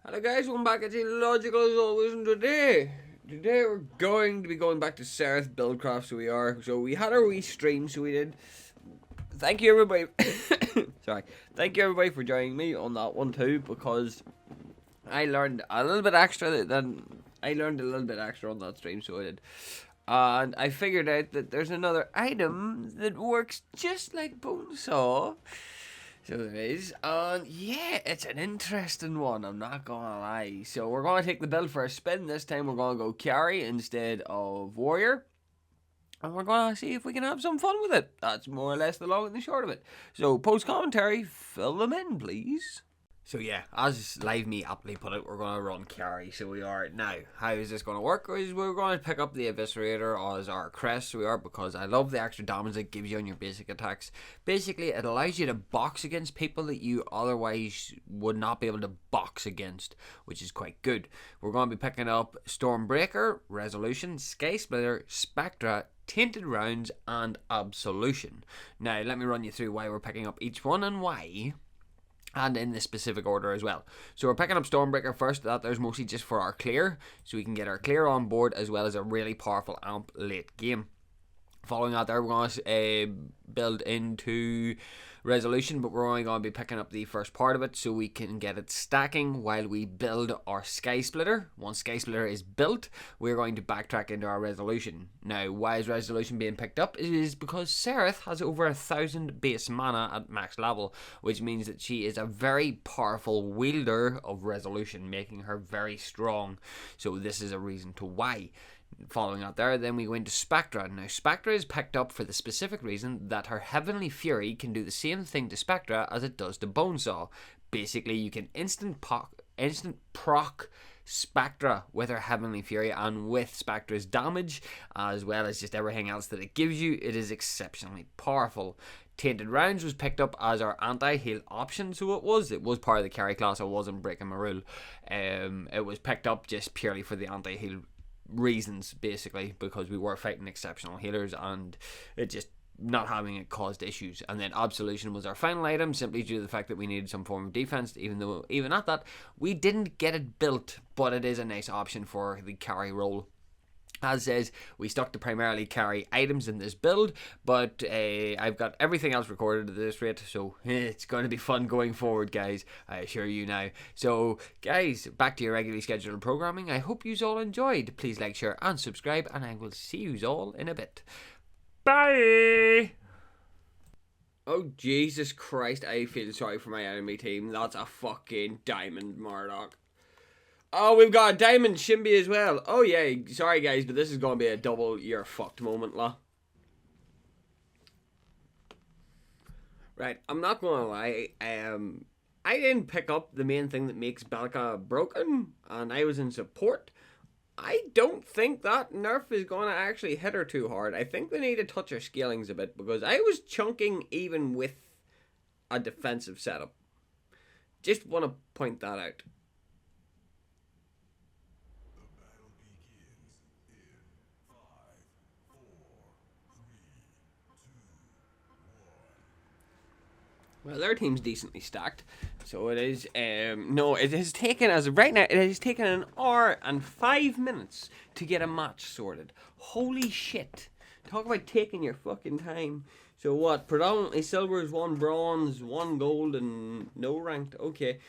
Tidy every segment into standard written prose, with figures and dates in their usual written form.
Hello guys, welcome back. It's Illogical as always, and today we're going to be going back to SERATH Buildcraft, so we had our wee stream, so we did. Thank you everybody, sorry, thank you everybody for joining me on that one too, because I learned a little bit extra on that stream, so I did. And I figured out that there's another item that works just like Bonesaw. So there is, and yeah, it's an interesting one, I'm not gonna lie. So we're gonna take the build for a spin. This time we're gonna go carry instead of warrior. And we're gonna see if we can have some fun with it. That's more or less the long and the short of it. So post commentary, fill them in, please. So yeah, as Live Me aptly put it, we're going to run carry, so we are. Now, how is this going to work? Is we're going to pick up the Eviscerator as our Crest, so we are, because I love the extra damage it gives you on your basic attacks. Basically, it allows you to box against people that you otherwise would not be able to box against, which is quite good. We're going to be picking up Stormbreaker, Resolution, Sky Splitter, Spectra, Tainted rounds, and Absolution. Now, let me run you through why we're picking up each one and why. And in this specific order as well. So we're picking up Stormbreaker first. That there's mostly just for our clear, so we can get our clear on board as well as a really powerful amp late game. Following that there, we're going to build into Resolution, but we're only going to be picking up the first part of it so we can get it stacking while we build our Sky Splitter. Once Sky Splitter is built, we're going to backtrack into our Resolution. Now, why is Resolution being picked up? It is because SERATH has over 1,000 base mana at max level, which means that she is a very powerful wielder of Resolution, making her very strong. So this is a reason to why. Following out there, then we go into Spectra. Now, Spectra is picked up for the specific reason that her Heavenly Fury can do the same thing to Spectra as it does to Bonesaw. Basically, you can instant proc Spectra with her Heavenly Fury, and with Spectra's damage, as well as just everything else that it gives you, it is exceptionally powerful. Tainted rounds was picked up as our anti-heal option, so it was part of the carry class. I wasn't breaking my rule. It was picked up just purely for the anti-heal reasons, basically, because we were fighting exceptional healers and it just not having it caused issues. And then Absolution was our final item, simply due to the fact that we needed some form of defense, even at that we didn't get it built, but it is a nice option for the carry role. As says, we stuck to primarily carry items in this build, but I've got everything else recorded at this rate, so it's going to be fun going forward, guys, I assure you now. So, guys, back to your regularly scheduled programming. I hope you all enjoyed. Please like, share, and subscribe, and I will see you all in a bit. Bye! Oh, Jesus Christ, I feel sorry for my enemy team. That's a fucking diamond, Murdoch. Oh, we've got a diamond Shimby as well. Oh yeah, sorry guys, but this is going to be a double you're fucked moment, la. Right, I'm not going to lie. I didn't pick up the main thing that makes Belka broken, and I was in support. I don't think that nerf is going to actually hit her too hard. I think they need to touch her scalings a bit, because I was chunking even with a defensive setup. Just want to point that out. Well, their team's decently stacked, so it is, no, it has taken, as of right now, it has taken an hour and 5 minutes to get a match sorted. Holy shit. Talk about taking your fucking time. So what, predominantly silvers, 1 bronze, 1 gold, and no ranked, okay.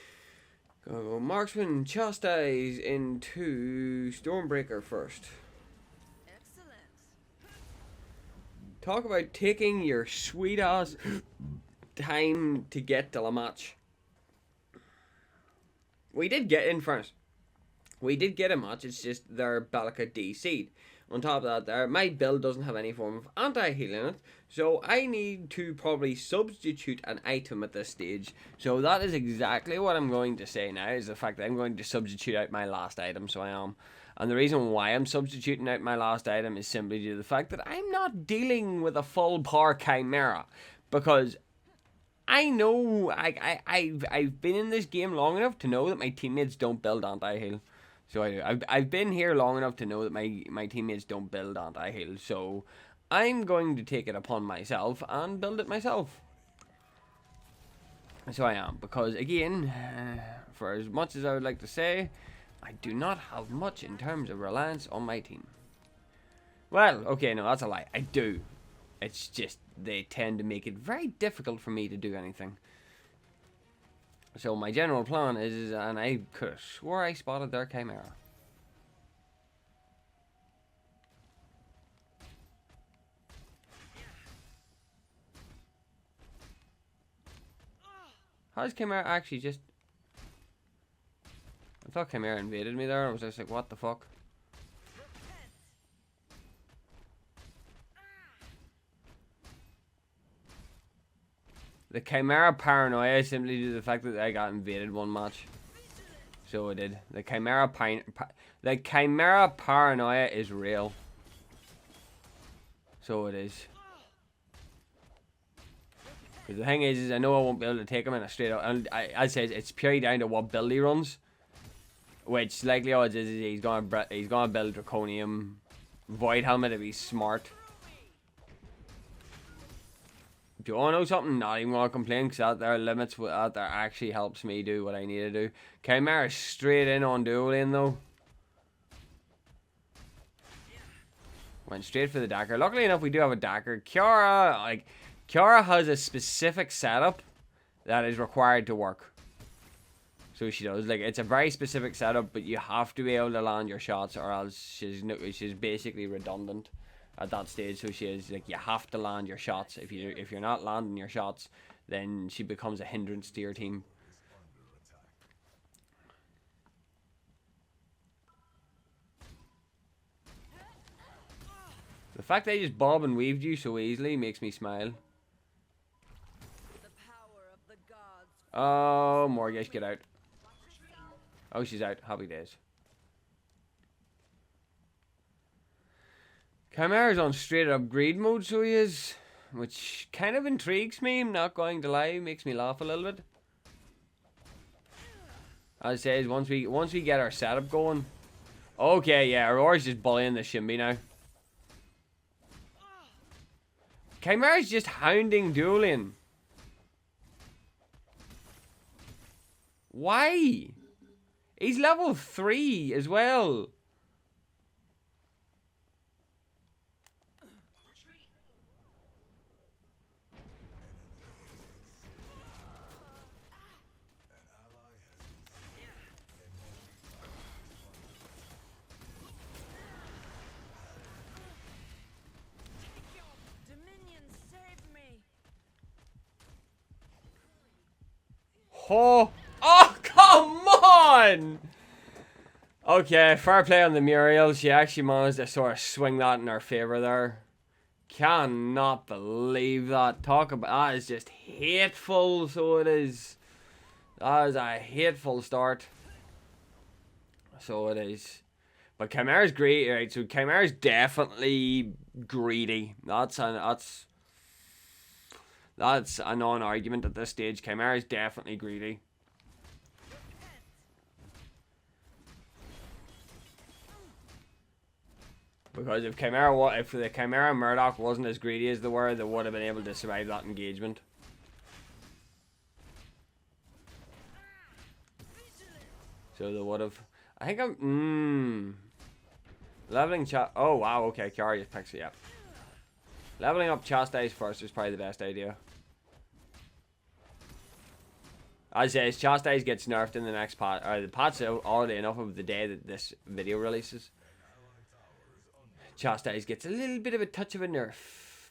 Go marksman, chastise into Stormbreaker first. Excellent. Talk about taking your sweet ass time to get to a match. We did get, in fairness, we did get a match. It's just their Belka DC'd. On top of that, my build doesn't have any form of anti-heal in it, so I need to probably substitute an item at this stage. So that is exactly what I'm going to say now, is the fact that I'm going to substitute out my last item, so I am. And the reason why I'm substituting out my last item is simply due to the fact that I'm not dealing with a full power Chimera, because I know I've been in this game long enough to know that my teammates don't build anti-heal. So I've been here long enough to know that my teammates don't build anti-heal. So I'm going to take it upon myself and build it myself. So I am, because again, for as much as I would like to say, I do not have much in terms of reliance on my team. Well, okay, no, that's a lie. I do. It's just they tend to make it very difficult for me to do anything. So my general plan is, and I could have swore I spotted their Chimera. How's Chimera actually just... I thought Chimera invaded me there. I was just like, what the fuck? The Chimera paranoia is simply due to the fact that I got invaded one match. So it did. The Chimera paranoia is real. So it is. Because the thing is I know I won't be able to take him in a straight up. And I say it's purely down to what build he runs. Which likely odds is he's gonna build Draconium Void Helmet if he's smart. Do you want to know something? Not even gonna complain, because that there limits that there actually helps me do what I need to do. Chimera straight in on dual lane though. Went straight for the Dagger. Luckily enough, we do have a Dagger. Kiara has a specific setup that is required to work. So she does. Like, it's a very specific setup, but you have to be able to land your shots, or else she's basically redundant at that stage. So she is like, you have to land your shots. If you're not landing your shots, then she becomes a hindrance to your team. The fact they just bob and weaved you so easily makes me smile. Oh, Morgish, get out. Oh, she's out. Happy days. Chimera's on straight up greed mode, so he is. Which kind of intrigues me, I'm not going to lie. Makes me laugh a little bit. As I say, once we get our setup going. Okay, yeah, Aurora's just bullying the Shimby now. Chimera's just hounding dueling. Why? He's level 3 as well. Oh, oh, come on! Okay, fair play on the Muriel. She actually managed to sort of swing that in her favor there. Cannot believe that. Talk about that is just hateful. So it is. That is a hateful start. So it is. But Chimera's great, right? So Chimera's definitely greedy. That's a non-argument at this stage. Chimera's definitely greedy. Because if the Chimera Murdoch wasn't as greedy as they were, they would have been able to survive that engagement. So they would have. I think I'm. Leveling oh wow, okay, Kiara just picks it up. Leveling up Chastise first is probably the best idea. As I say, Chastise gets nerfed in the next patch. Or the patch already enough of the day that this video releases. Chastise gets a little bit of a touch of a nerf.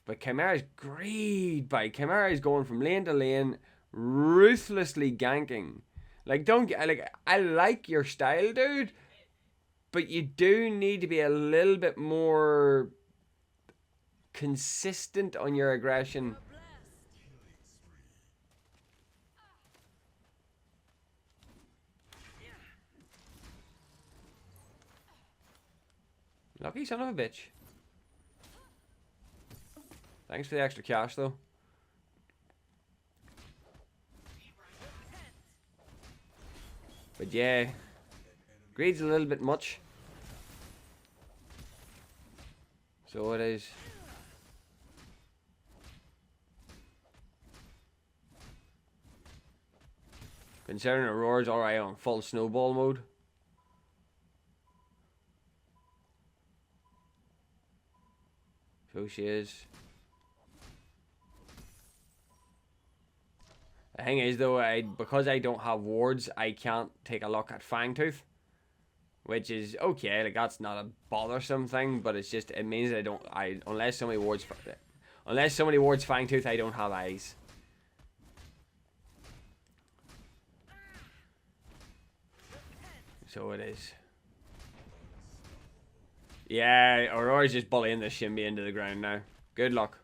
But Chimera's greed by Chimera's going from lane to lane, ruthlessly ganking. Like, I like your style, dude. But you do need to be a little bit more consistent on your aggression. Lucky son of a bitch. Thanks for the extra cash, though. But yeah, greed's a little bit much. So it is. Considering Aurora's alright on full snowball mode. So she is. The thing is though, because I don't have wards, I can't take a look at Fangtooth. Which is okay, like that's not a bothersome thing, but it's just, it means that unless somebody wards Fangtooth, I don't have eyes. So it is. Yeah, Aurora's just bullying the Shimby into the ground now. Good luck.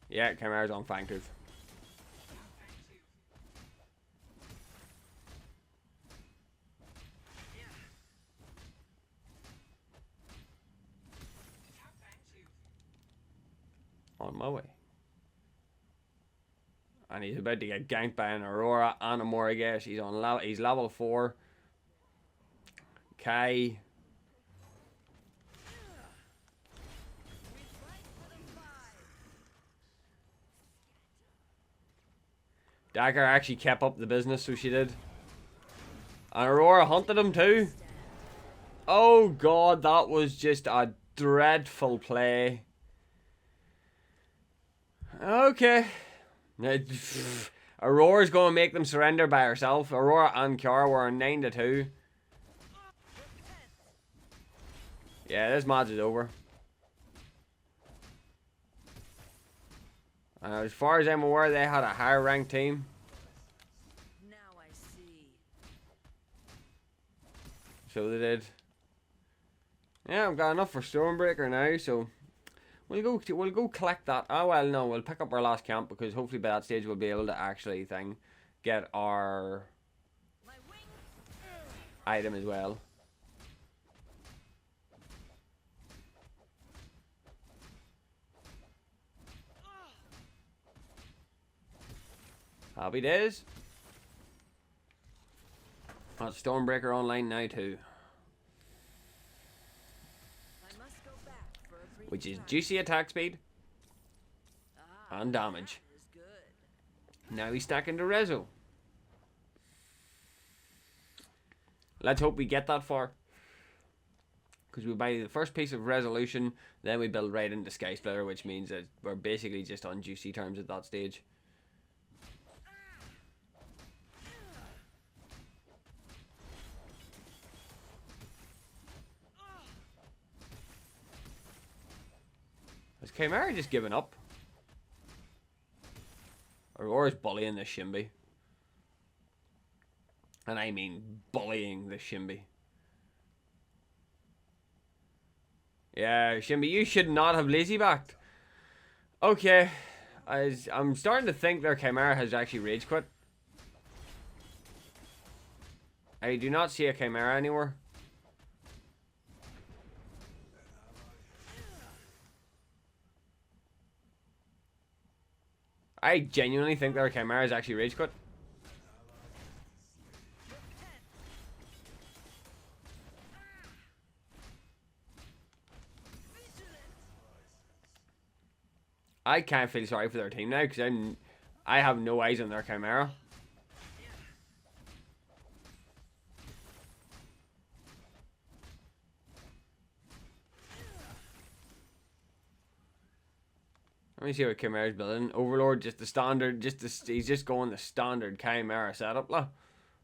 Yeah, Chimera's on Fangtooth. On my way. And he's about to get ganked by an Aurora and a Morrigan. He's level 4. Kai. Dagger actually kept up the business, so she did. And Aurora hunted him too. Oh god, that was just a dreadful play. Okay. Aurora's going to make them surrender by herself. Aurora and Kiara were on 9-2. Yeah, this match is over. As far as I'm aware, they had a higher ranked team. Now I see. So they did. Yeah, I've got enough for Stormbreaker now, so we'll go collect that. Oh well, no, we'll pick up our last camp because hopefully by that stage we'll be able to actually get our item as well. Happy days. That's Stormbreaker online now too. Which is juicy attack speed and damage. Now he's stacking the Rezo. Let's hope we get that far. Because we buy the first piece of resolution, then we build right into Sky Splitter, which means that we're basically just on juicy terms at that stage. Has Chimera just given up? Aurora's bullying the Shimby. And I mean bullying the Shimby. Yeah, Shimby, you should not have lazy backed. Okay. I'm starting to think their Chimera has actually rage quit. I do not see a Chimera anywhere. I genuinely think their Chimera is actually rage quit. I can't feel sorry for their team now because I have no eyes on their Chimera. Let me see what Chimera's building. Overlord, just the standard, he's just going the standard Chimera setup, lah.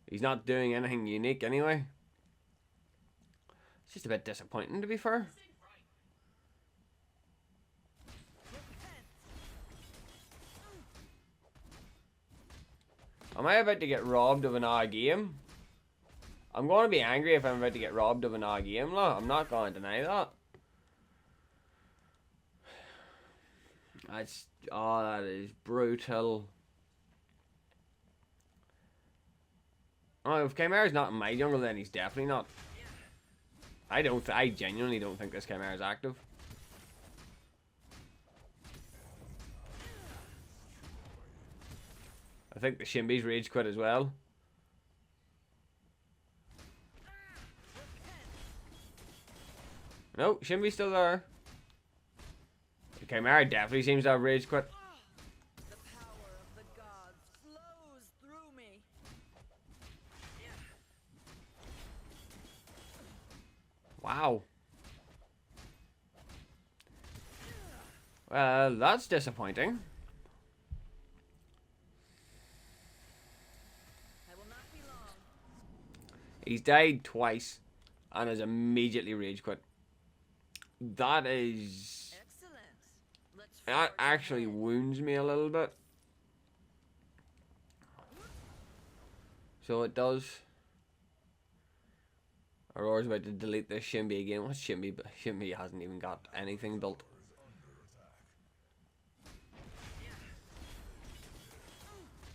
He's not doing anything unique anyway. It's just a bit disappointing, to be fair. Am I about to get robbed of an odd game? I'm going to be angry if I'm about to get robbed of an odd game, lah. I'm not going to deny that. That is brutal. Oh, if Chimera's not in my jungle, then he's definitely not. I genuinely don't think this Chimera's active. I think the Shimby's rage quit as well. No, Shimby's still there. Chimera definitely seems to have rage quit. The power of the gods flows through me. Wow. Well, that's disappointing. I will not be long. He's died twice and has immediately rage quit. That is... Excellent. Let's That forge actually ahead. wounds me a little bit. So it does. Aurora's about to delete this Shimby again. What's Shimby? Shimby hasn't even got anything built.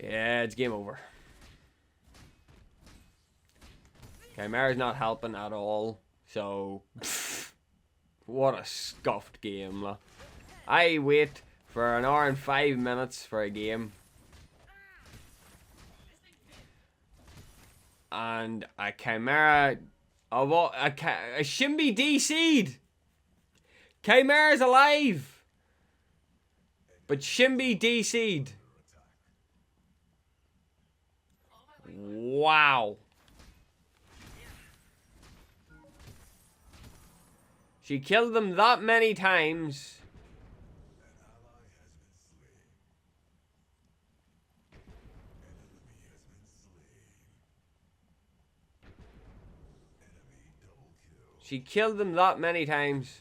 Yeah, it's game over. Chimera's not helping at all. So, what a scuffed game. I wait for an hour and 5 minutes for a game. And a Chimera... a Shimby DC'd! Chimera's alive! But Shimby DC'd. Wow. She killed them that many times. She killed them that many times.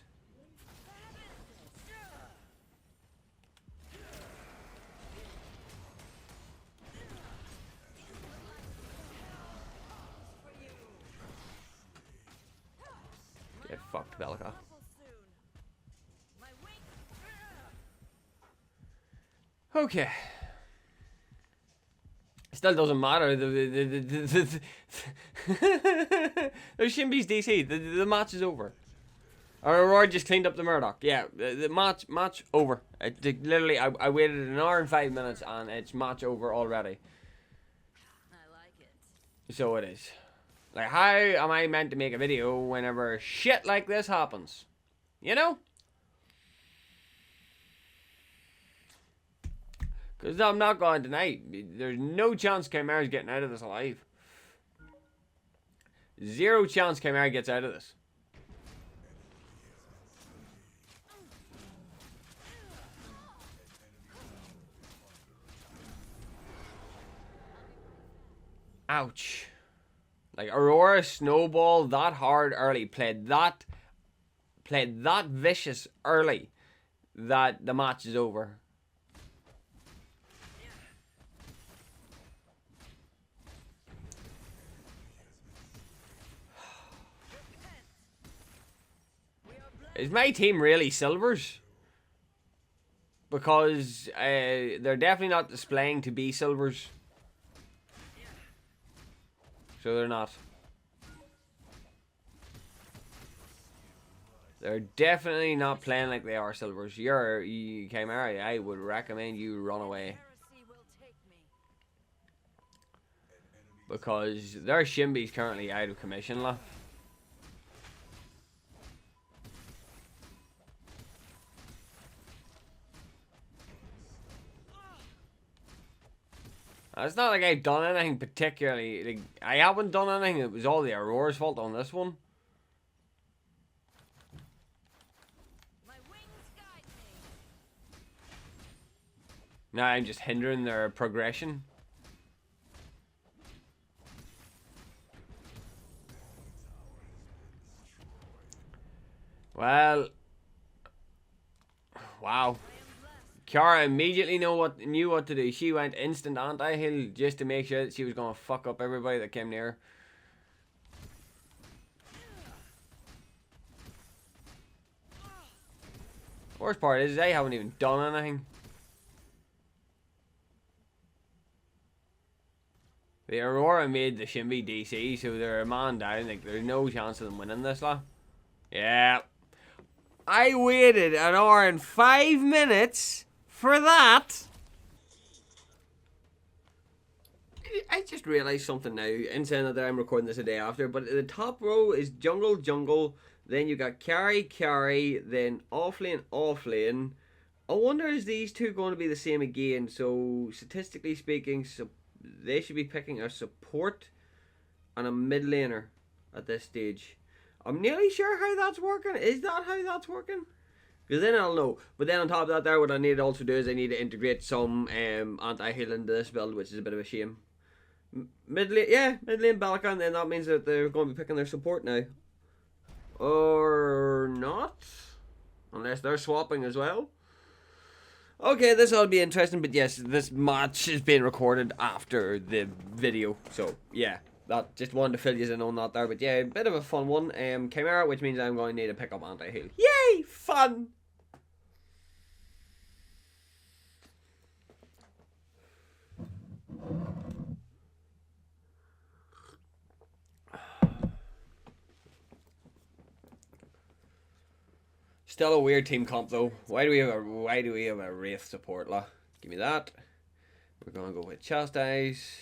Get fucked, Belka. My wings. Okay. Still doesn't matter. The Shimby's DC. The match is over. Aurora just cleaned up the Murdoch. Yeah, the match over. Literally, I waited an hour and 5 minutes and it's match over already. I like it. So it is. Like, how am I meant to make a video whenever shit like this happens? You know? Because I'm not going tonight. There's no chance Chimera's getting out of this alive. Zero chance Chimera gets out of this. Ouch. Like, Aurora snowballed that hard early, played that vicious early that the match is over. Is my team really silvers? Because they're definitely not displaying to be silvers. So they're not. They're definitely not playing like they are silvers. You Chimera, I would recommend you run away. Heresy will take me. Because their Shimby's currently out of commission, la. It's not like I've done anything particularly. Like, I haven't done anything. It was all the Aurora's fault on this one. My wings guide me. Now I'm just hindering their progression. Well, wow. Kiara immediately knew what to do. She went instant anti-heal just to make sure that she was going to fuck up everybody that came near her. Worst part is they haven't even done anything. The Aurora made the Shimby DC, so they're a man down. Like, there's no chance of them winning this, lah. Yeah. I waited an hour and 5 minutes for that. I just realised something now, in saying that I'm recording this a day after, but the top row is jungle, then you got carry, then off lane, I wonder, is these two going to be the same again? So, statistically speaking, they should be picking a support and a mid laner at this stage. I'm nearly sure how that's working. Is that how that's working? Because then I'll know. But then on top of that there, what I need to also do is I need to integrate some anti-heal into this build, which is a bit of a shame. Mid lane Balaka, and then that means that they're going to be picking their support now. Or not? Unless they're swapping as well. Okay, this will be interesting, but yes, this match is being recorded after the video, so yeah, that just wanted to fill you in on that there, but yeah, a bit of a fun one. Chimera, which means I'm going to need to pick up anti-heal. Yay! Fun! Still a weird team comp though. Why do we have a Wraith support, lah? Give me that. We're gonna go with Chastise.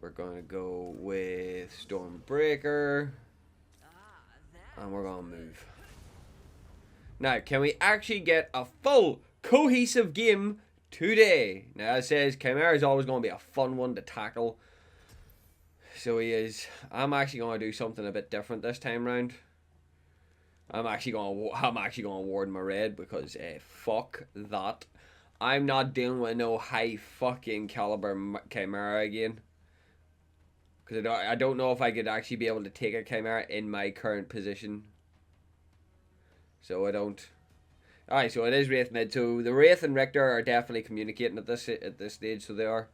We're gonna go with Stormbreaker. And we're gonna move. Now, can we actually get a full cohesive game today? Now, as it says, Chimera is always gonna be a fun one to tackle. So he is. I'm actually gonna do something a bit different this time round. I'm actually gonna ward my red because fuck that. I'm not dealing with no high fucking caliber Chimera again. Because I don't know if I could actually be able to take a Chimera in my current position. So I don't. Alright, so it is Wraith mid. So the Wraith and Richter are definitely communicating at this stage, so they are.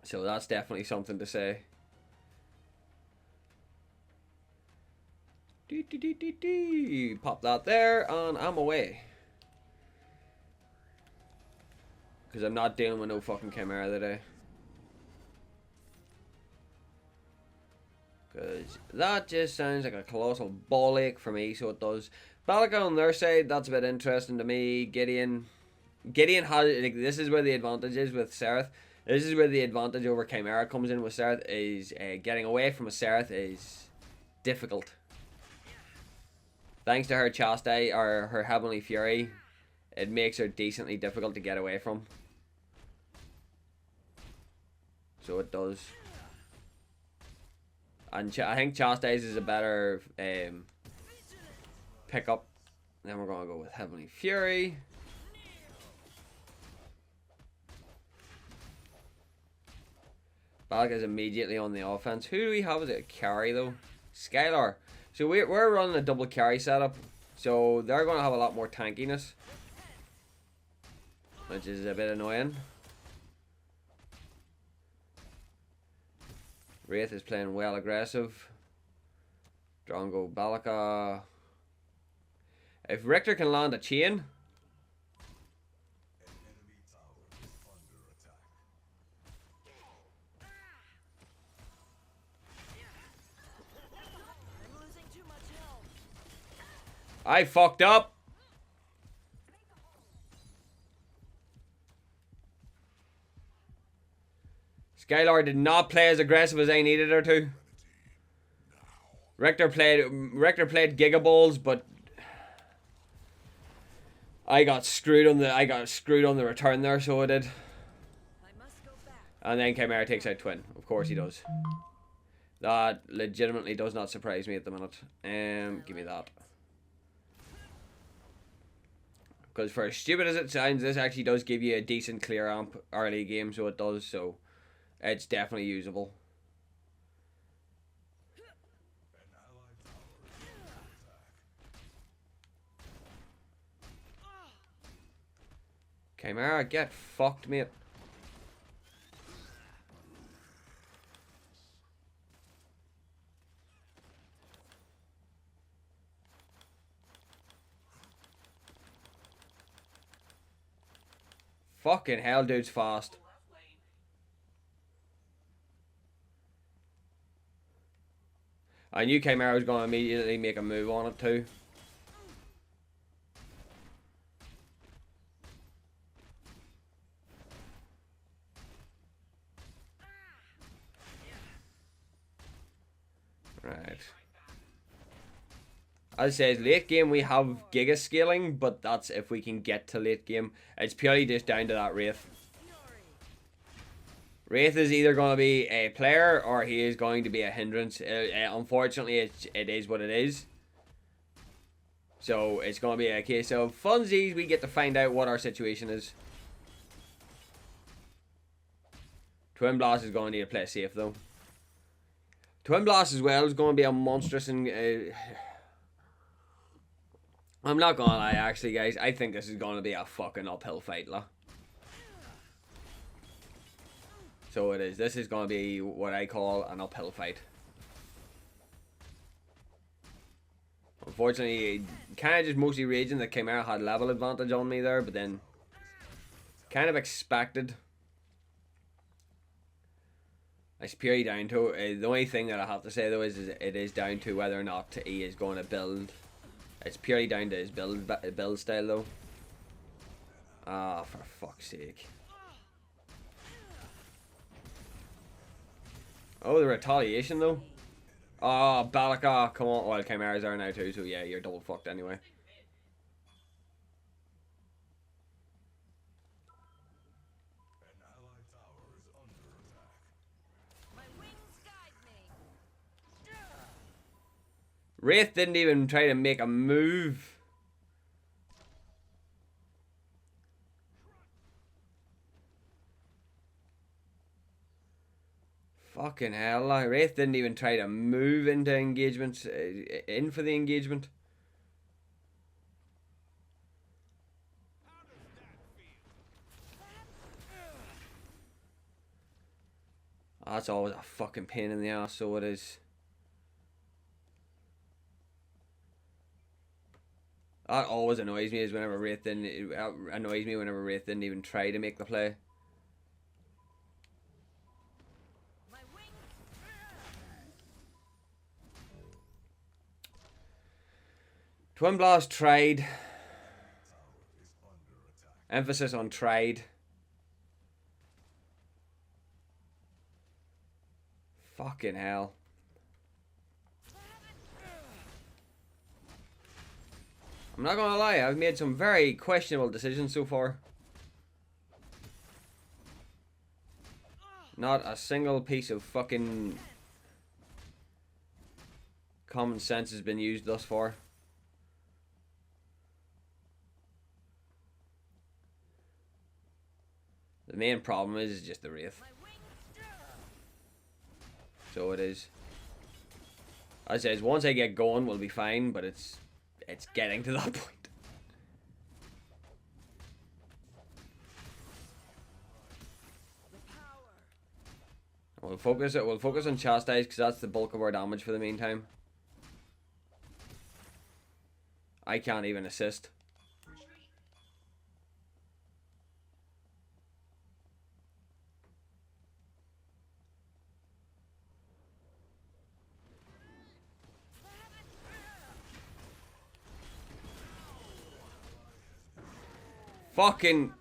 So that's definitely something to say. Pop that there, and I'm away. Because I'm not dealing with no fucking Chimera today. Because that just sounds like a colossal ball ache for me, so it does. Balaka on their side, that's a bit interesting to me. Gideon has, like, this is where the advantage is with SERATH. This is where the advantage over Chimera comes in with SERATH, is getting away from a SERATH is difficult. Thanks to her Chastise, or her Heavenly Fury, it makes her decently difficult to get away from. So it does. And I think Chastise is a better pickup. Then we're going to go with Heavenly Fury. Balak is immediately on the offense. Who do we have as a carry though? Skylar. So we're running a double carry setup, so they're going to have a lot more tankiness, which is a bit annoying. Wraith is playing well aggressive. Drongo Balaka. If Richter can land a chain. I fucked up. Skylar did not play as aggressive as I needed her to. Richter played gigaballs, but I got screwed on the return there, so I did. And then Chimera takes out Twin. Of course he does. That legitimately does not surprise me at the minute. Give me that. Because for as stupid as it sounds, this actually does give you a decent clear amp early game, so it does, so it's definitely usable. Chimera, get fucked, mate. Fucking hell, dude's fast. I knew Chimera was going to immediately make a move on it too. Right. As I said, late game we have giga scaling, but that's if we can get to late game. It's purely just down to that Wraith. Wraith is either going to be a player or he is going to be a hindrance. Unfortunately, it is what it is. So it's going to be a case of funsies. We get to find out what our situation is. Twin Blast is going to need to play safe though. Twin Blast as well is going to be a monstrous and... I'm not going to lie actually guys. I think this is going to be a fucking uphill fight. So it is. This is going to be what I call an uphill fight. Unfortunately, kind of just mostly raging that Chimera had level advantage on me there, but then kind of expected. It's purely down to the only thing that I have to say though is it is down to whether or not he is going to build. It's purely down to his build style though. Ah, for fuck's sake. Oh, the retaliation though. Oh, Balaka, come on. Well, Chimera's are now too, so yeah, you're double fucked anyway. Wraith didn't even try to make a move. Fucking hell, like, Wraith didn't even try to move into engagement, in for the engagement. Oh, that's always a fucking pain in the ass, so it is. That always annoys me is whenever Wraith didn't, annoys me whenever Wraith didn't even try to make the play. Twin Blast tried. Emphasis on tried. Fucking hell. I'm not gonna lie, I've made some very questionable decisions so far. Not a single piece of fucking common sense has been used thus far. The main problem is just the Wraith. So it is. As I said, once I get going, we'll be fine, but it's getting to that point. We'll focus on Chastise because that's the bulk of our damage for the meantime. I can't even assist. Fucking...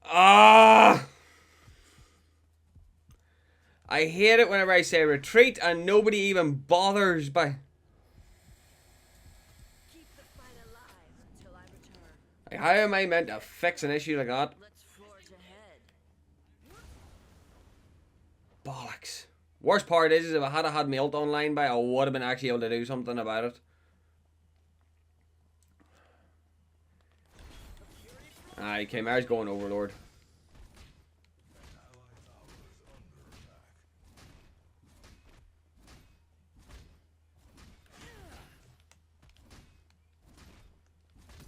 Ah! I hate it whenever I say retreat and nobody even bothers by... Keep the fight alive until I return. Like, how am I meant to fix an issue like that? Let's forge ahead. Bollocks. Worst part is if I had my ult online by, I would have been actually able to do something about it. Aye, Chimera's going Overlord.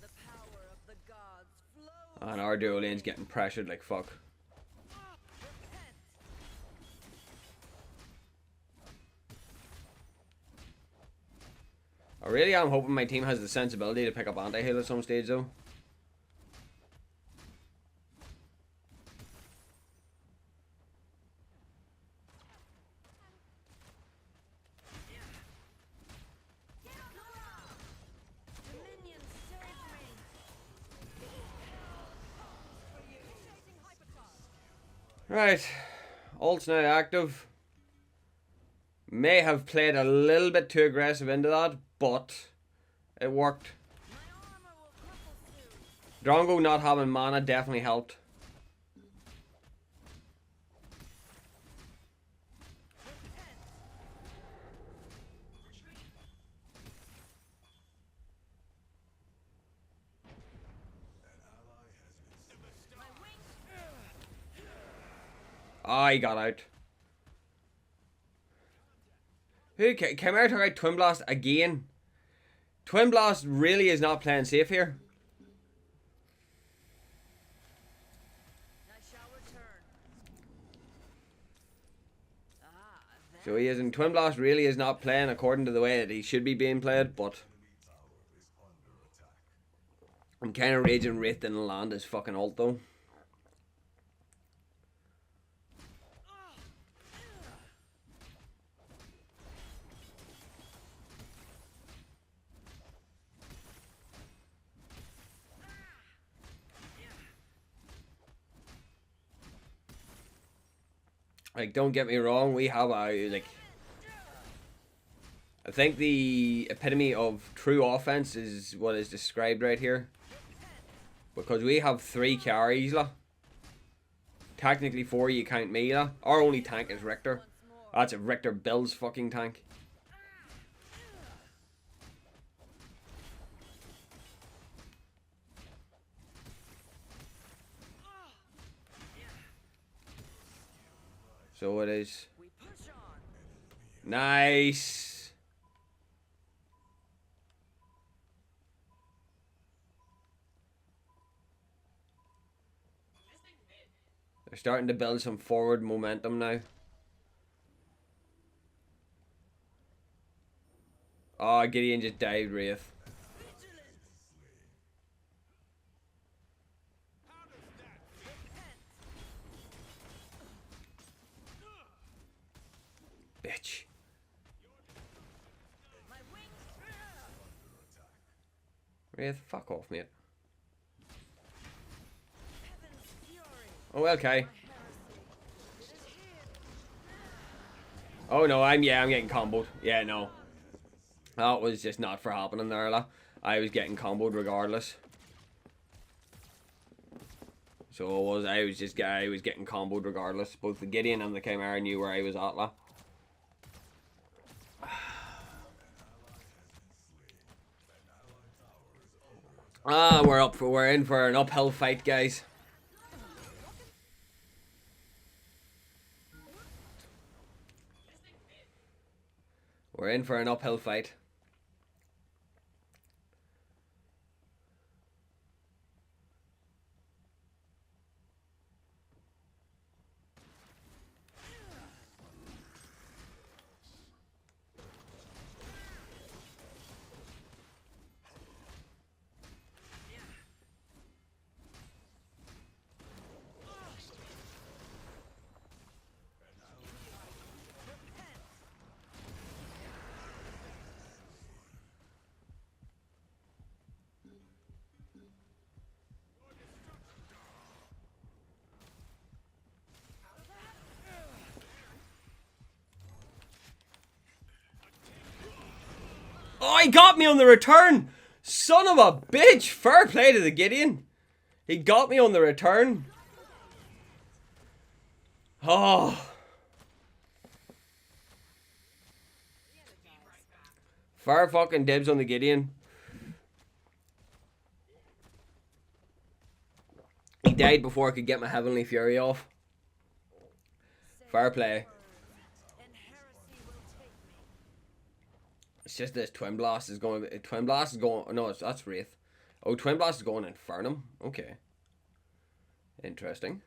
The power of the gods flows. And our duo lane's getting pressured like fuck. I really am hoping my team has the sensibility to pick up anti-heal at some stage though. Right, ult's now active. May have played a little bit too aggressive into that, but it worked. My armor will crumble soon. Drongo not having mana definitely helped. Ah, he got out. Who came out, took out Twin Blast again? Twin Blast really is not playing safe here. I shall return. So he isn't. Twin Blast really is not playing according to the way that he should be being played, but I'm kind of raging Wraith didn't land his fucking ult though. Like, don't get me wrong, we have a, like, I think the epitome of true offense is what is described right here. Because we have 3 carries, la. Technically 4, you count me, la. Our only tank is Richter. That's if Richter builds fucking tank. So it is. We push on. Nice. They're starting to build some forward momentum now. Oh, Gideon just died, Wraith. Bitch. My wings. Wraith, fuck off, mate. Heaven's fury. Oh, okay. My heresy. It is here. Oh no, I'm getting comboed. Yeah, no. That was just not for happening there, la. I was getting comboed regardless. So I was getting comboed regardless. Both the Gideon and the Chimera knew where I was at, la. Ah, we're in for an uphill fight, guys. We're in for an uphill fight. Oh, he got me on the return! Son of a bitch! Fair play to the Gideon. He got me on the return. Oh. Fair fucking dibs on the Gideon. He died before I could get my Heavenly Fury off. Fair play. And heresy will take me. It's just this Twin Blast is going. Twin Blast is going. No, that's Wraith. Oh, Twin Blast is going Infernum. Okay. Interesting.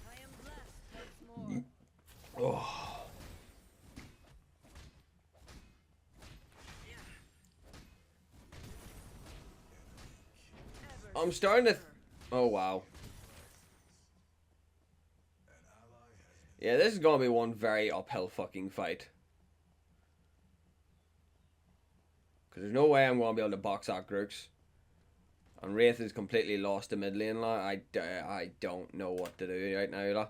I am blessed once more. Oh. I'm starting to. Oh wow. Yeah, this is gonna be one very uphill fucking fight. Because there's no way I'm gonna be able to box out Grooks. And Wraith is completely lost the mid lane, like. I don't know what to do right now, like.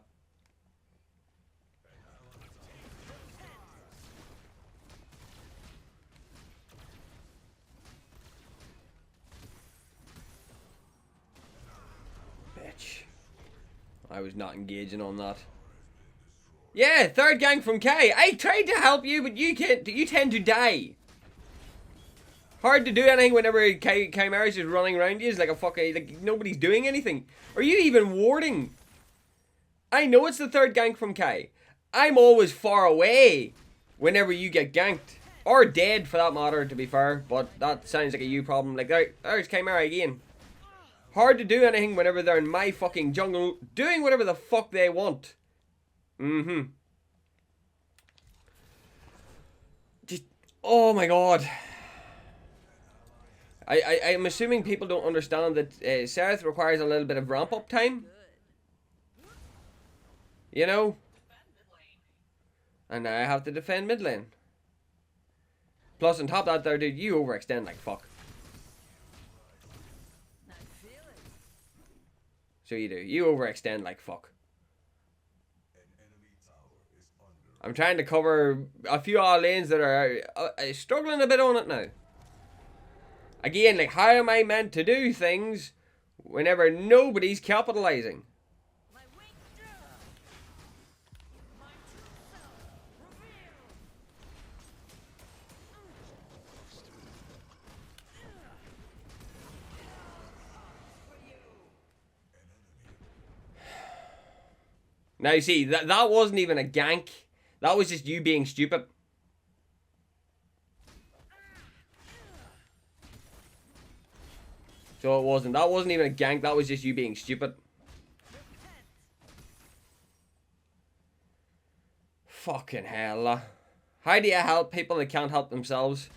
Bitch. I was not engaging on that. Yeah, third gank from K. I tried to help you, but you can't. You tend to die. Hard to do anything whenever Chimera's just running around you. It's like a fucking, like, nobody's doing anything. Are you even warding? I know it's the third gank from Kai. I'm always far away whenever you get ganked. Or dead, for that matter, to be fair. But that sounds like a you problem. Like, there's Chimera again. Hard to do anything whenever they're in my fucking jungle doing whatever the fuck they want. Just, oh my god. I'm assuming people don't understand that SERATH requires a little bit of ramp up time. You know? And I have to defend mid lane. Plus, on top of that there, dude, you overextend like fuck. So you do. You overextend like fuck. I'm trying to cover a few odd lanes that are struggling a bit on it now. Again, like, how am I meant to do things whenever nobody's capitalizing? Now, you see, that wasn't even a gank. That was just you being stupid. So it wasn't. That wasn't even a gank. That was just you being stupid. Fucking hell. How do you help people that can't help themselves?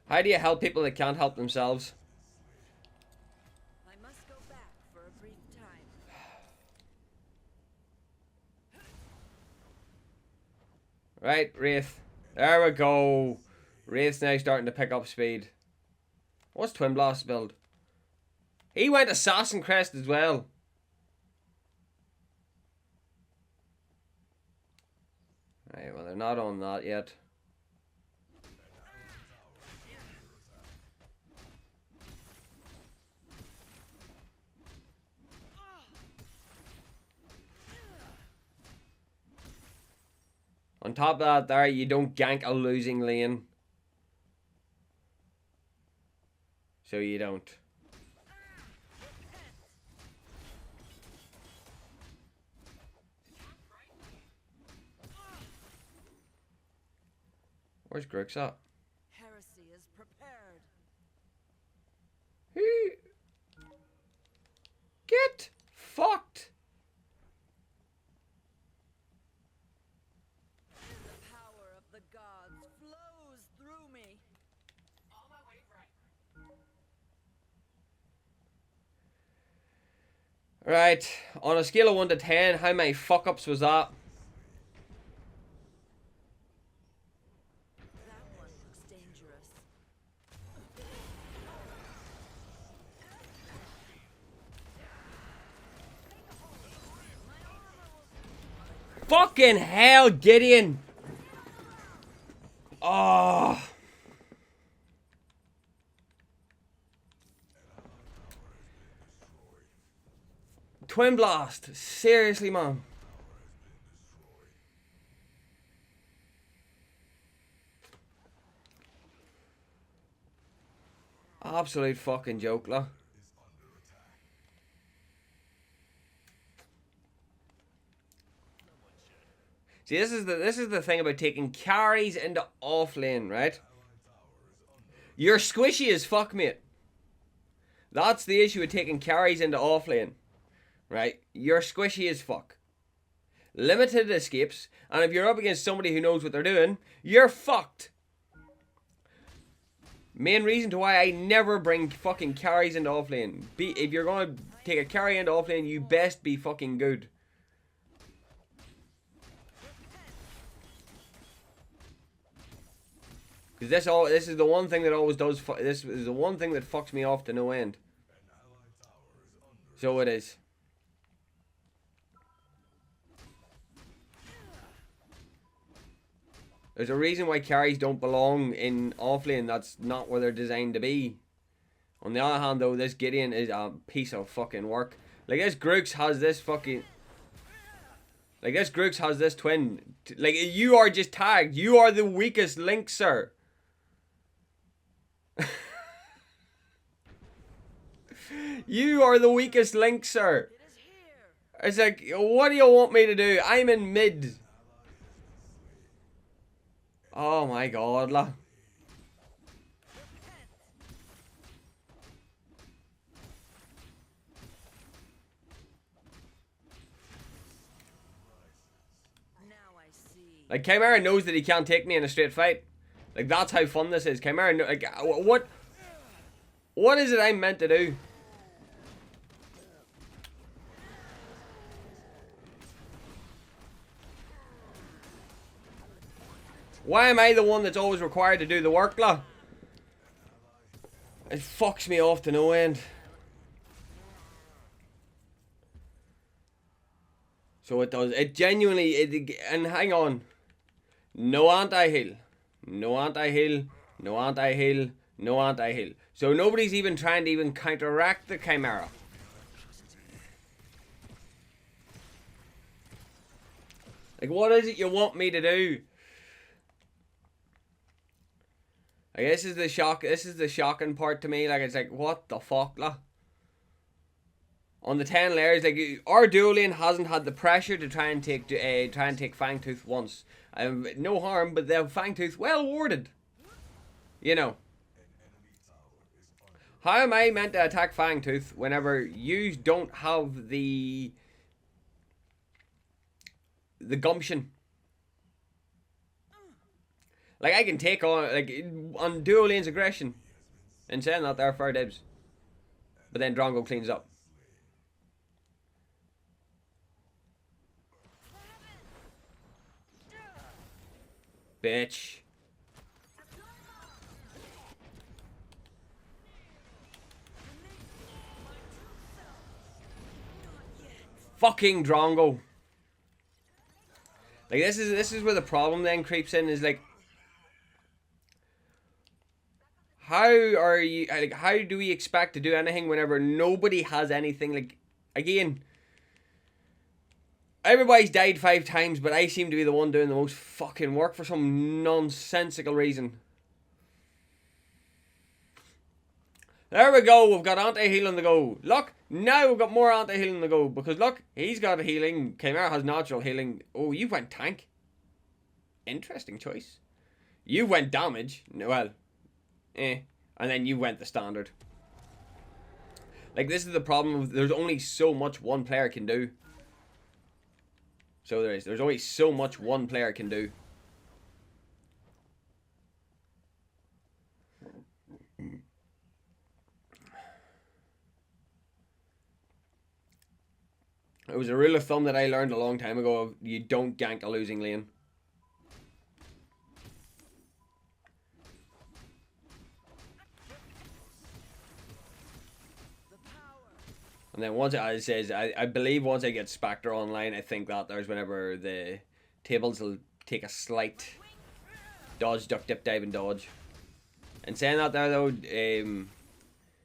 How do you help people that can't help themselves? I must go back for a brief time. Right, Wraith. There we go. Wraith's now starting to pick up speed. What's Twin Blast's build? He went Assassin Crest as well. Right, well, they're not on that yet. On top of that there, you don't gank a losing lane. So you don't. Where's Grix at? Heresy is prepared. Get fucked. The gods flows through me. Right, on a scale of 1 to 10, how many fuck ups was that? That one looks dangerous. Fucking hell, Gideon! Oh. Twin Blast. Seriously, man. Absolute fucking joke, lah. See, this is the thing about taking carries into off lane, right? You're squishy as fuck, mate. That's the issue with taking carries into off lane, right? You're squishy as fuck. Limited escapes, and if you're up against somebody who knows what they're doing, you're fucked. Main reason to why I never bring fucking carries into off lane. If you're gonna take a carry into off lane, you best be fucking good. Because this is the one thing that always does. This is the one thing that fucks me off to no end. So it is. There's a reason why carries don't belong in offlane. That's not where they're designed to be. On the other hand, though, this Gideon is a piece of fucking work. Like, this Grooks has this fucking... Like, this Grooks has this twin. Like, you are just tagged. You are the weakest link, sir. You are the weakest link, sir. It's like, what do you want me to do? I'm in mid. Oh my god, la. Like, Chimera knows that he can't take me in a straight fight. Like, that's how fun this is. Chimera, like, what is it I'm meant to do? Why am I the one that's always required to do the work, lah? It fucks me off to no end. So it does. It genuinely... and hang on. No anti-heal. No anti-heal. No anti-heal. No anti-heal. So nobody's even trying to even counteract the Chimera. Like, what is it you want me to do? Like, this is the shock. This is the shocking part to me. Like, it's like, what the fuck, lah? On the 10 layers, like, our dual lane hasn't had the pressure to try and take Fangtooth once. No harm, but the Fangtooth well warded. You know. How am I meant to attack Fangtooth whenever you don't have the gumption? Like, I can take on, like, on dual lane's aggression. And saying that, they're fair dibs. But then Drongo cleans up. Bitch. Fucking Drongo. Like, this is where the problem then creeps in, is like, how are you, like, how do we expect to do anything whenever nobody has anything? Like, again, everybody's died 5 times, but I seem to be the one doing the most fucking work for some nonsensical reason. There we go, we've got anti-heal on the go. Look, now we've got more anti-heal on the go, because look, he's got healing, Chimera has natural healing. Oh, you went tank. Interesting choice. You went damage. Well, and then you went the standard. Like, this is the problem. There's only so much one player can do. So there's only so much one player can do. It was a rule of thumb that I learned a long time ago of you don't gank a losing lane. And then once it says, I believe once I get Spectra online, I think that there's whenever the tables will take a slight dodge, duck, dip, dive, and dodge. And saying that there though,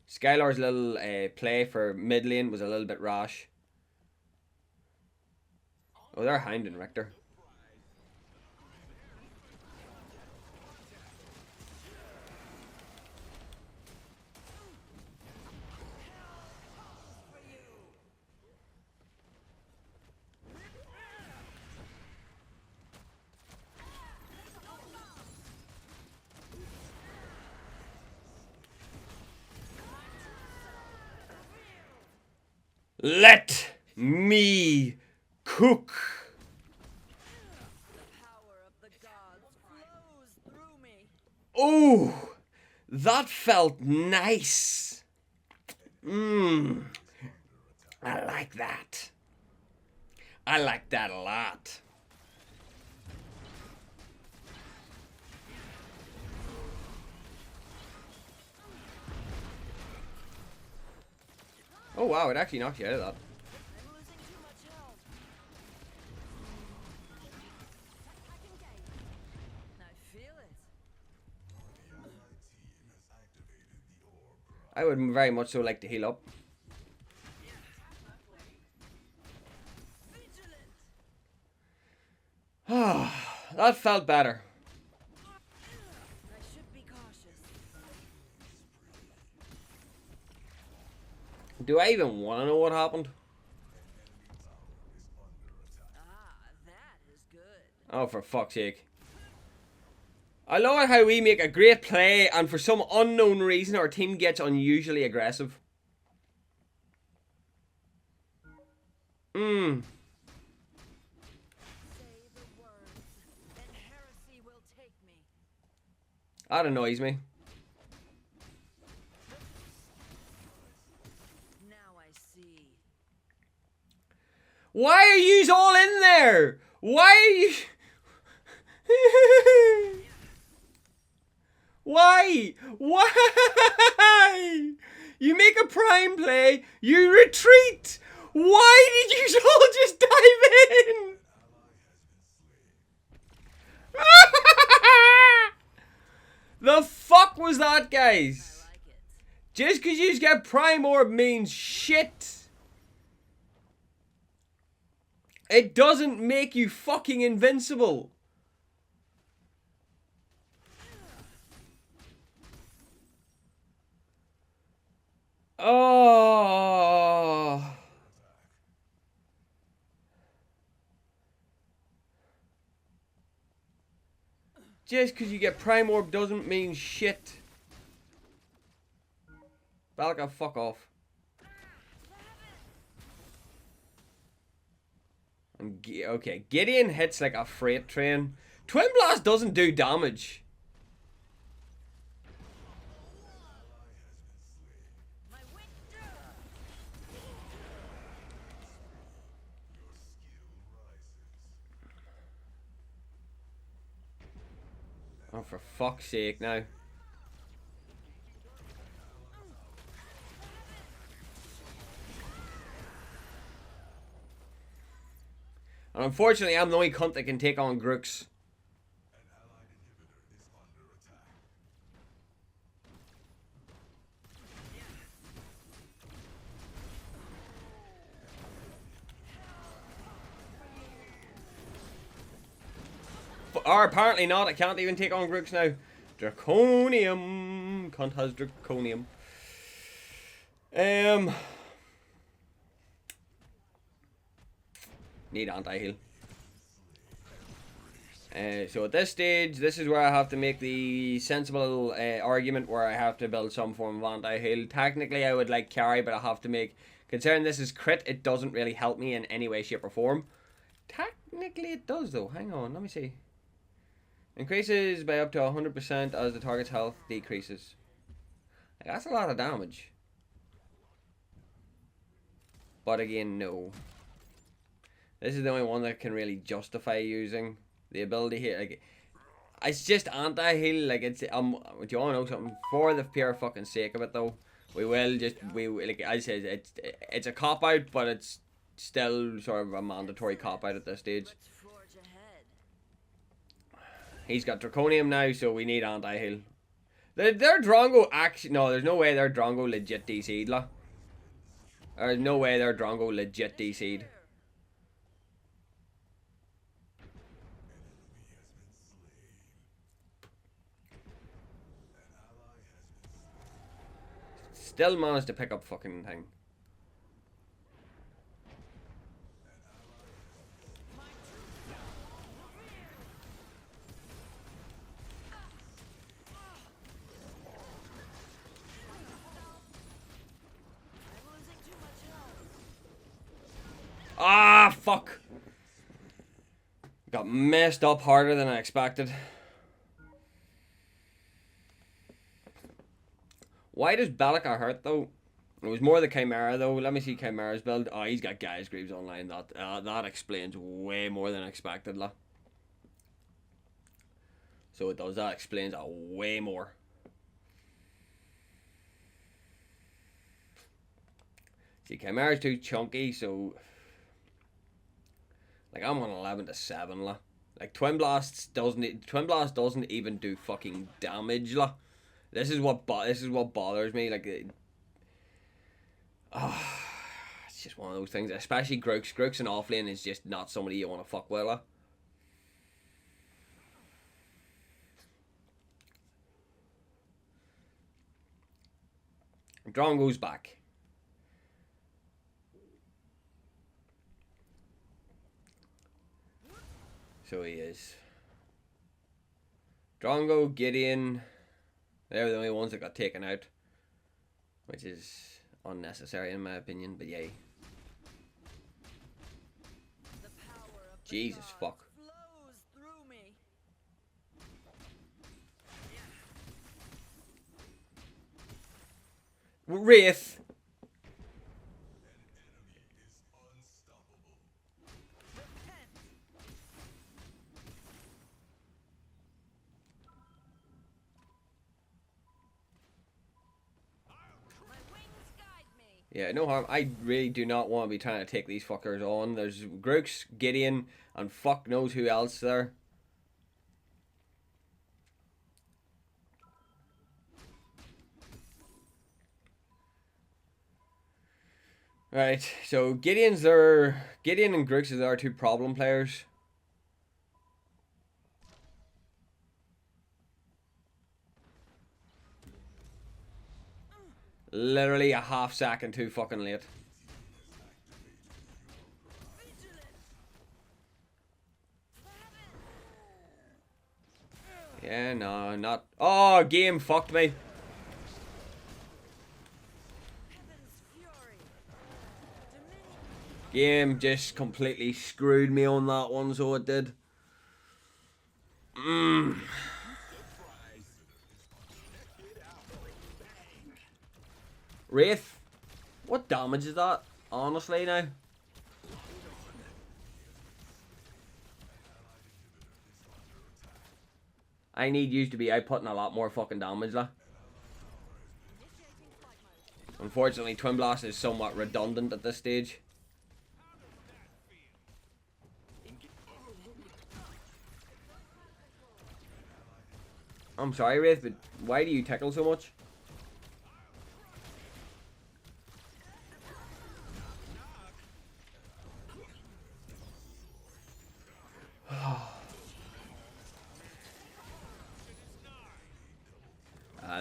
Skylar's little play for mid lane was a little bit rash. Oh, they're hounding Richter. Let me cook. Oh, that felt nice. I like that. I like that a lot. Oh wow, it actually knocks you out of that. I'm losing too much health. I feel it. I would very much so like to heal up. Vigilant. That felt better. I should be cautious. Do I even want to know what happened? Ah, that is good. Oh, for fuck's sake. I love it how we make a great play and for some unknown reason our team gets unusually aggressive. Say the words, and heresy will take me. That annoys me. Now I see. Why are yous all in there? Why are you... Why? Why? You make a prime play, you retreat. Why did you all just dive in? The fuck was that, guys? I like it. Just because you get prime orb means shit. It doesn't make you fucking invincible. Oh. Just because you get prime orb doesn't mean shit. Balka, fuck off. Okay, Gideon hits like a freight train. Twin Blast doesn't do damage. My winter. Oh, for fuck's sake now. And unfortunately, I'm the only cunt that can take on Grooks. Or apparently not, I can't even take on Grooks now. Draconium. Cunt has Draconium. Need anti-heal. So at this stage, this is where I have to make the sensible argument where I have to build some form of anti-heal. Technically, I would like carry, but I have to make... Considering this is crit, it doesn't really help me in any way, shape, or form. Technically, it does, though. Hang on, let me see. Increases by up to 100% as the target's health decreases. That's a lot of damage. But again, no. This is the only one that can really justify using the ability here. Like, it's just anti-heal. Like, it's do you want to know something? For the pure fucking sake of it, though, we will just like I said, it's a cop out, but it's still sort of a mandatory cop out at this stage. Let's forge ahead. He's got Draconium now, so we need anti-heal. Their Drongo actually... No, there's no way their Drongo legit DC'd, la. There's no way their Drongo legit DC'd. Still managed to pick up fucking thing. Ah, fuck. Got messed up harder than I expected. Why does Balaka hurt, though? It was more the Chimera, though. Let me see Chimera's build. Oh, he's got Gaia's Greaves online. That explains way more than expected, la. So it does. That explains way more. See, Chimera's too chunky, so like I'm on 11 to 7 la. Like Twin Blast doesn't even do fucking damage la. This is what bothers me. Like, it's just one of those things. Especially Grooks. Grooks in offlane is just not somebody you want to fuck with la. Drawn goes back. So he is. Drongo, Gideon, they're the only ones that got taken out. Which is unnecessary in my opinion, but yay. Jesus fuck. Wraith! Yeah, no harm. I really do not want to be trying to take these fuckers on. There's Grooks, Gideon, and fuck knows who else there. Right, so Gideon and Grooks are our two problem players. Literally a half second too fucking late. Yeah, no, not. Oh, game fucked me. Game just completely screwed me on that one, so it did. Wraith, what damage is that? Honestly, now. I need you to be outputting a lot more fucking damage, lah. Unfortunately, Twin Blast is somewhat redundant at this stage. I'm sorry, Wraith, but why do you tickle so much?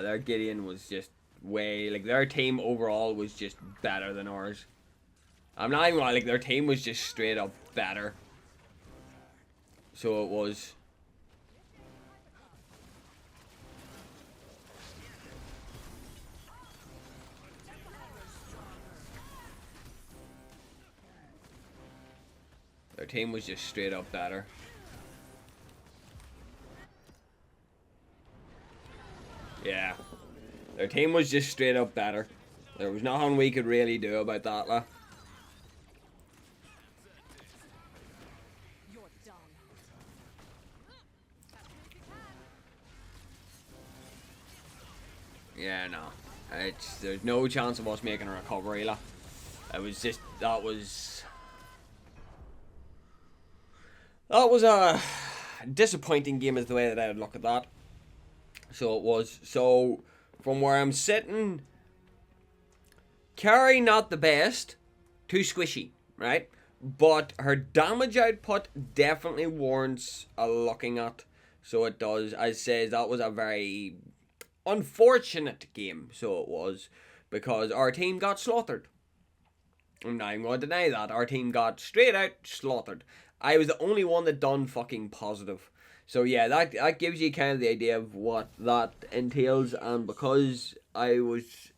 Their Gideon was just way, like, their team overall was just better than ours. I'm not even gonna lie, like, their team was just straight up better. So it was. Their team was just straight up better. Yeah. Their team was just straight up better. There was nothing we could really do about that, lah. Yeah, no. There's no chance of us making a recovery, lah. It was just, that was a disappointing game is the way that I would look at that. So it was. So from where I'm sitting, Carrie not the best, too squishy, right? But her damage output definitely warrants a looking at. So it does. I says that was a very unfortunate game. So it was, because our team got slaughtered. I'm not even going to deny that. Our team got straight out slaughtered. I was the only one that done fucking positive. So yeah, that gives you kind of the idea of what that entails. And because I was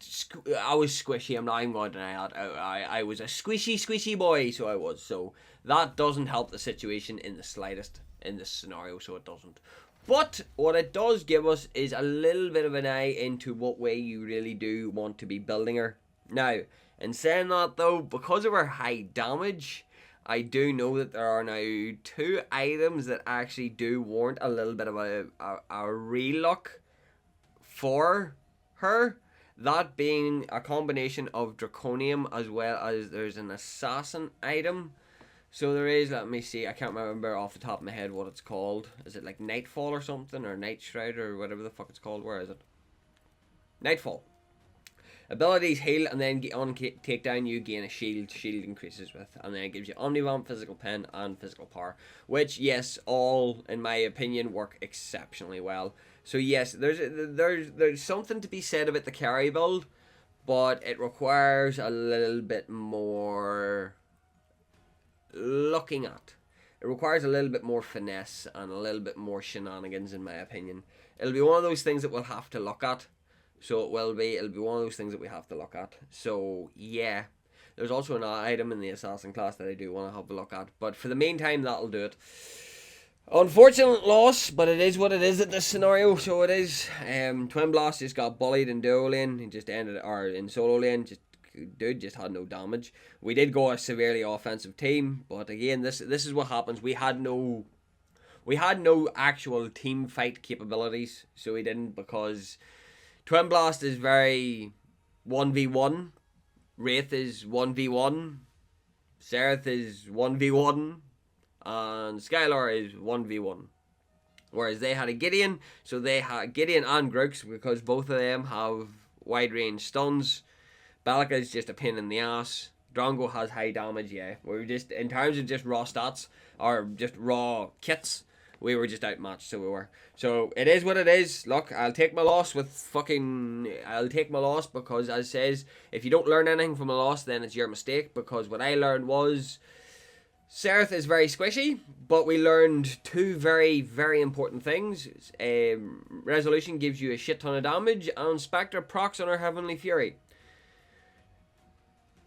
squishy, I'm not even going to deny that. I was a squishy boy, so I was. So that doesn't help the situation in the slightest in this scenario, so it doesn't. But what it does give us is a little bit of an eye into what way you really do want to be building her. Now, in saying that though, because of her high damage, I do know that there are now 2 items that actually do warrant a little bit of a relook for her. That being a combination of Draconium as well as there's an Assassin item. So there is, let me see, I can't remember off the top of my head what it's called. Is it like Nightfall or something, or Night Shroud, or whatever the fuck it's called? Where is it? Nightfall. Abilities heal, and then on takedown you gain a shield. Shield increases with, and then it gives you Omnivamp, Physical Pen, and Physical Power. Which, yes, all, in my opinion, work exceptionally well. So yes, there's something to be said about the carry build, but it requires a little bit more looking at. It requires a little bit more finesse and a little bit more shenanigans, in my opinion. It'll be one of those things that we'll have to look at. So it'll be one of those things that we have to look at. So yeah, there's also an item in the Assassin class that I do want to have a look at. But for the meantime, that'll do it. Unfortunate loss, but it is what it is at this scenario. So it is. Twin Blast just got bullied in duo lane. He just ended, or in solo lane, just had no damage. We did go a severely offensive team, but again, this is what happens. We had no actual team fight capabilities, so we didn't, because Twin Blast is very 1v1, Wraith is 1v1, SERATH is 1v1, and Skylar is 1v1. Whereas they had a Gideon, so they had Gideon and Grux, because both of them have wide range stuns. Belka is just a pain in the ass. Drongo has high damage, yeah. We're just, in terms of just raw stats, or just raw kits, we were just outmatched, so we were. So, it is what it is. Look, I'll take my loss because, as it says, if you don't learn anything from a loss, then it's your mistake, because what I learned was SERATH is very squishy, but we learned two very, very important things. Resolution gives you a shit ton of damage, and Spectra procs on her Heavenly Fury.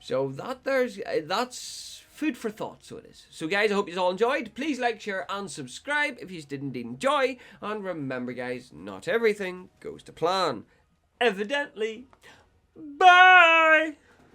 So that's food for thought, so it is. So guys, I hope you all enjoyed. Please like, share, and subscribe if you didn't enjoy. And remember guys, not everything goes to plan. Evidently. Bye!